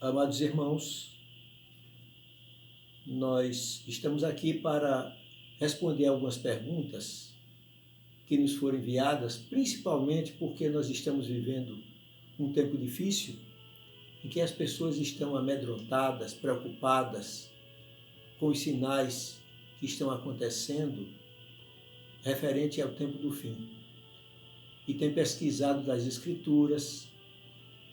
Amados irmãos, nós estamos aqui para responder algumas perguntas que nos foram enviadas, principalmente porque nós estamos vivendo um tempo difícil em que as pessoas estão amedrontadas, preocupadas com os sinais que estão acontecendo referente ao tempo do fim. E tem pesquisado das Escrituras,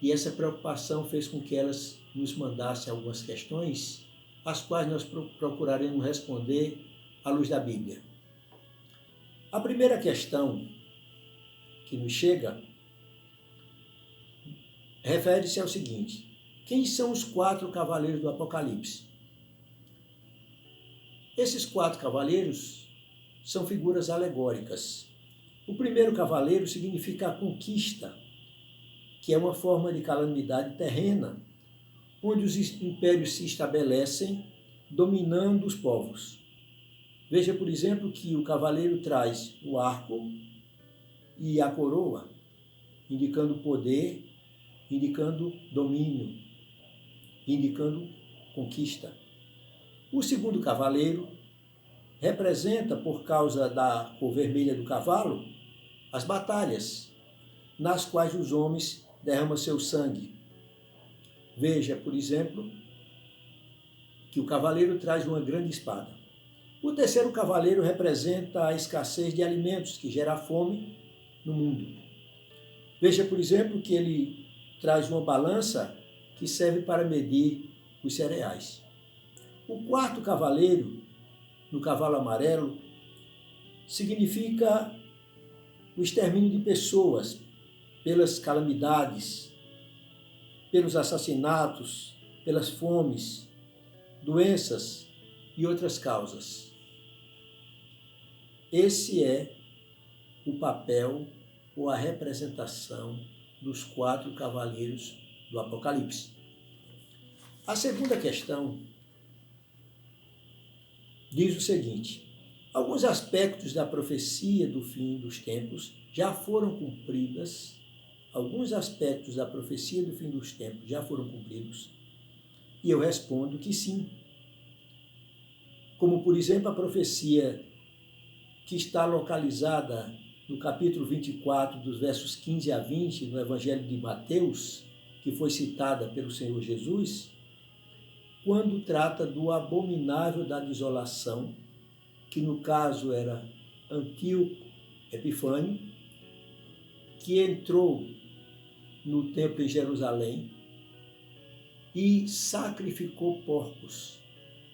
e essa preocupação fez com que elas nos mandassem algumas questões, as quais nós procuraremos responder à luz da Bíblia. A primeira questão que nos chega refere-se ao seguinte: quem são os 4 cavaleiros do Apocalipse? Esses 4 cavaleiros são figuras alegóricas. O primeiro cavaleiro significa a conquista, que é uma forma de calamidade terrena, onde os impérios se estabelecem, dominando os povos. Veja, por exemplo, que o cavaleiro traz o arco e a coroa, indicando poder, indicando domínio, indicando conquista. O segundo cavaleiro representa, por causa da cor vermelha do cavalo, as batalhas, nas quais os homens derramam seu sangue. Veja, por exemplo, que o cavaleiro traz uma grande espada. O terceiro cavaleiro representa a escassez de alimentos, que gera fome no mundo. Veja, por exemplo, que ele traz uma balança que serve para medir os cereais. O quarto cavaleiro, no cavalo amarelo, significa o extermínio de pessoas pelas calamidades, pelos assassinatos, pelas fomes, doenças e outras causas. Esse é o papel ou a representação dos 4 cavaleiros do Apocalipse. A segunda questão diz o seguinte: alguns aspectos da profecia do fim dos tempos já foram cumpridos. Alguns aspectos da profecia do fim dos tempos já foram cumpridos? E eu respondo que sim. Como, por exemplo, a profecia que está localizada no capítulo 24, dos versos 15 a 20, no Evangelho de Mateus, que foi citada pelo Senhor Jesus, quando trata do abominável da desolação, que no caso era Antíoco Epifânio, que entrou no templo em Jerusalém e sacrificou porcos.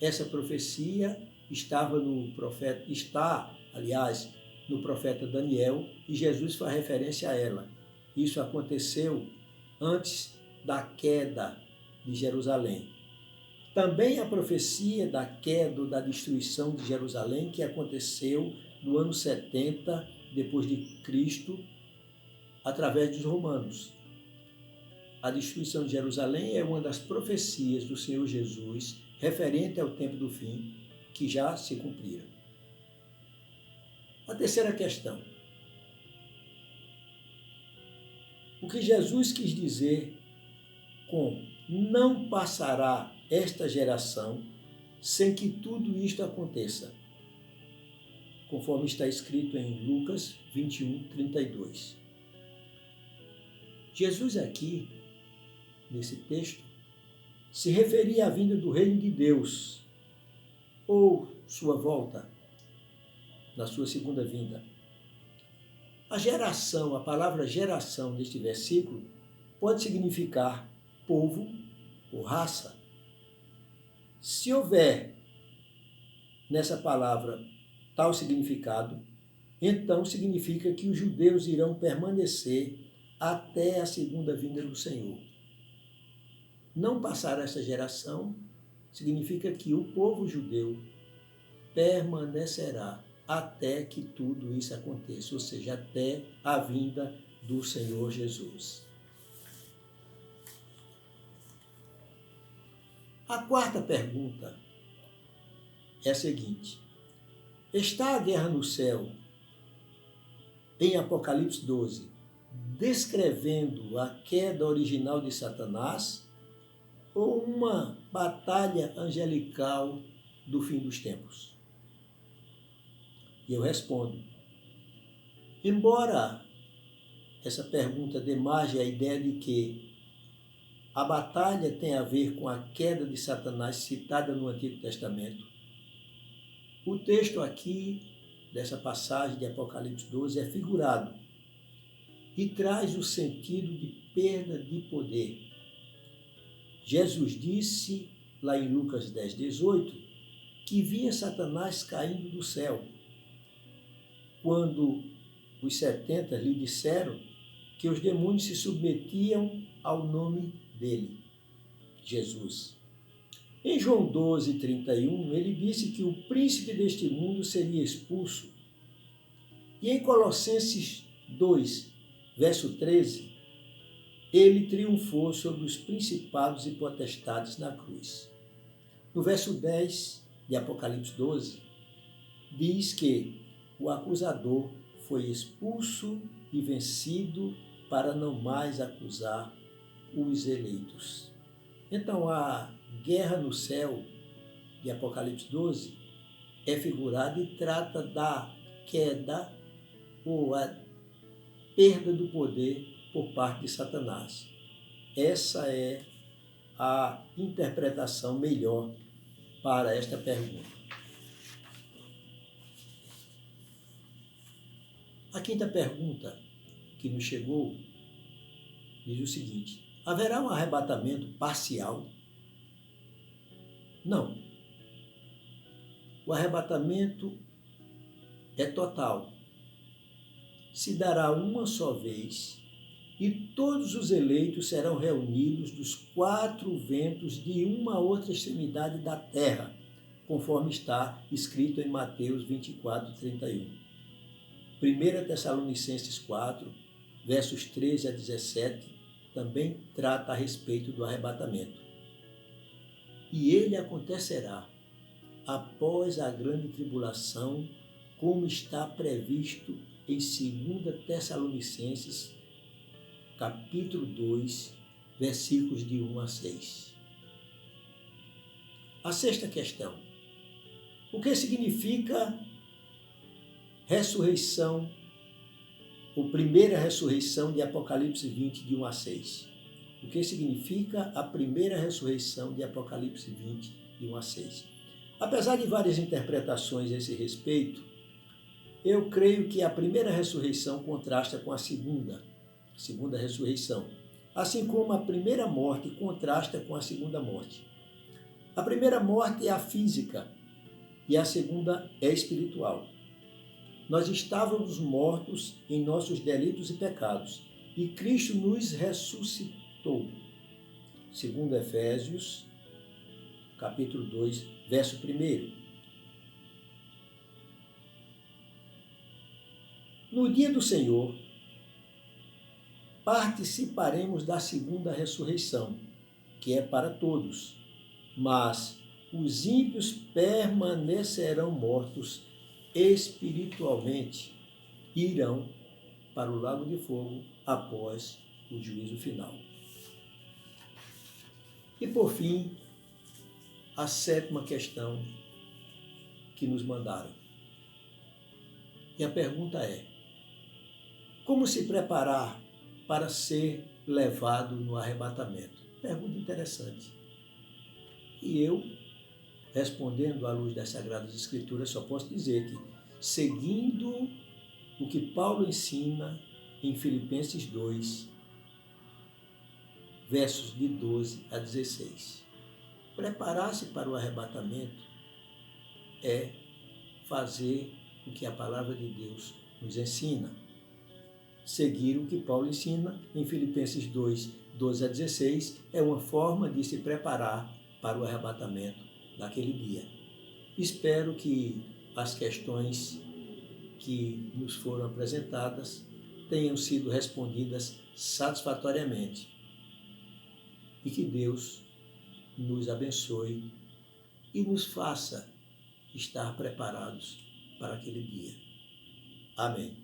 Essa profecia estava no profeta, no profeta Daniel, e Jesus faz referência a ela. Isso aconteceu antes da queda de Jerusalém. Também a profecia da queda ou da destruição de Jerusalém, que aconteceu no ano 70 depois de Cristo, através dos romanos. A destruição de Jerusalém é uma das profecias do Senhor Jesus referente ao tempo do fim, que já se cumpriram. A terceira questão: o que Jesus quis dizer com não passará esta geração sem que tudo isto aconteça, conforme está escrito em Lucas 21, 32. Jesus aqui, nesse texto, se referia à vinda do reino de Deus, ou sua volta, na sua segunda vinda. A palavra geração neste versículo pode significar povo ou raça. Se houver nessa palavra tal significado, então significa que os judeus irão permanecer até a segunda vinda do Senhor. Não passar essa geração significa que o povo judeu permanecerá até que tudo isso aconteça, ou seja, até a vinda do Senhor Jesus. A quarta pergunta é a seguinte: está a guerra no céu, em Apocalipse 12, descrevendo a queda original de Satanás, ou uma batalha angelical do fim dos tempos? E eu respondo, embora essa pergunta dê margem à ideia de que a batalha tem a ver com a queda de Satanás citada no Antigo Testamento, o texto aqui, dessa passagem de Apocalipse 12, é figurado e traz o sentido de perda de poder. Jesus disse, lá em Lucas 10, 18, que via Satanás caindo do céu, quando os 70 lhe disseram que os demônios se submetiam ao nome dele, Jesus. Em João 12, 31, ele disse que o príncipe deste mundo seria expulso. E em Colossenses 2, verso 13, ele triunfou sobre os principados e potestades na cruz. No verso 10 de Apocalipse 12, diz que o acusador foi expulso e vencido para não mais acusar os eleitos. Então, a guerra no céu de Apocalipse 12 é figurada e trata da queda ou a perda do poder por parte de Satanás. Essa é a interpretação melhor para esta pergunta. A quinta pergunta que nos chegou diz o seguinte: haverá um arrebatamento parcial? Não. O arrebatamento é total. Se dará uma só vez e todos os eleitos serão reunidos dos 4 ventos de uma outra extremidade da terra, conforme está escrito em Mateus 24, 31. 1 Tessalonicenses 4, versos 13 a 17, também trata a respeito do arrebatamento. E ele acontecerá após a grande tribulação, como está previsto em 2 Tessalonicenses, capítulo 2, versículos de 1 a 6. A sexta questão: o que significa ressurreição, ou primeira ressurreição de Apocalipse 20, de 1 a 6? O que significa a primeira ressurreição de Apocalipse 20, de 1 a 6? Apesar de várias interpretações a esse respeito, eu creio que a primeira ressurreição contrasta com a segunda ressurreição, assim como a primeira morte contrasta com a segunda morte. A primeira morte é a física e a segunda é espiritual. Nós estávamos mortos em nossos delitos e pecados, e Cristo nos ressuscitou. Segundo Efésios, capítulo 2, verso 1. No dia do Senhor, participaremos da segunda ressurreição, que é para todos, mas os ímpios permanecerão mortos espiritualmente e irão para o lago de fogo após o juízo final. E por fim, a sétima questão que nos mandaram. E a pergunta é: como se preparar para ser levado no arrebatamento? Pergunta interessante. E eu, respondendo à luz das Sagradas Escrituras, só posso dizer que, seguindo o que Paulo ensina em Filipenses 2, versos de 12 a 16, preparar-se para o arrebatamento é fazer o que a palavra de Deus nos ensina. Seguir o que Paulo ensina em Filipenses 2, 12 a 16 é uma forma de se preparar para o arrebatamento daquele dia. Espero que as questões que nos foram apresentadas tenham sido respondidas satisfatoriamente e que Deus nos abençoe e nos faça estar preparados para aquele dia. Amém.